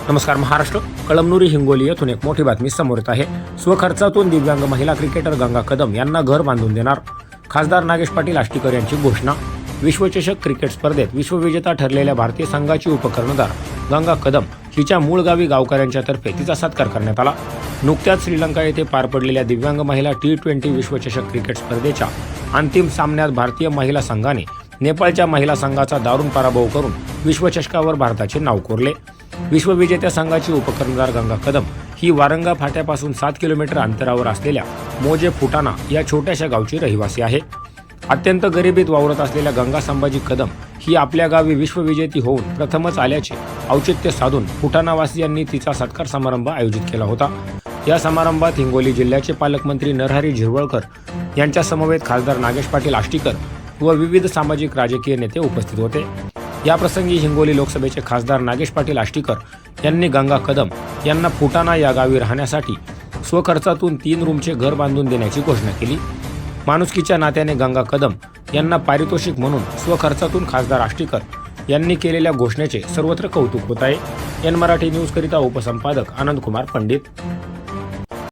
नमस्कार महाराष्ट्र. कळमनुरी हिंगोली येथून एक मोठी बातमी समोर येत आहे. स्वखर्चातून दिव्यांग महिला क्रिकेटर गंगा कदम यांना घर बांधून देणार. खासदार नागेश पाटील आष्टीकर यांची घोषणा. विश्वचषक क्रिकेट स्पर्धेत विश्वविजेता ठरलेल्या भारतीय संघाची उपकर्णधार गंगा कदम हिच्या मूळ गावी गावकऱ्यांच्या तर्फे तिचा सत्कार करण्यात आला. नुकत्याच श्रीलंका येथे पार पडलेल्या दिव्यांग महिला T20 विश्वचषक क्रिकेट स्पर्धेच्या अंतिम सामन्यात भारतीय महिला संघाने नेपाळच्या महिला संघाचा दारुण पराभव करून विश्वचषकावर भारताचे नाव कोरले. विश्वविजेत्या संघाची उपकर्णधार गंगा कदम ही वारंगा फाट्यापासून 7 किलोमीटर अंतरावर असलेल्या मोजे फुटाणा या छोट्याशा गावची रहिवासी आहे. अत्यंत गरिबीत वावरत असलेल्या गंगा संभाजी कदम ही आपल्या गावी विश्वविजेती होऊन प्रथमच आल्याचे औचित्य साधून फुटाणावासियांनी तिचा सत्कार समारंभ आयोजित केला होता. या समारंभात हिंगोली जिल्ह्याचे पालकमंत्री नरहरी झिरवळकर यांच्या समवेत खासदार नागेश पाटील आष्टीकर व विविध सामाजिक राजकीय नेते उपस्थित होते. या प्रसंगी हिंगोली लोकसभेचे खासदार नागेश पाटील आष्टीकर यांनी गंगा कदम यांना फुटाणा या गावी राहण्यासाठी स्वखर्चातून 3 रूमचे घर बांधून देण्याची घोषणा केली. माणुसकीच्या नात्याने गंगा कदम यांना पारितोषिक म्हणून स्वखर्चातून खासदार आष्टीकर यांनी केलेल्या घोषणेचे सर्वत्र कौतुक होत आहे. एन मराठी न्यूज करिता उपसंपादक आनंद कुमार पंडित.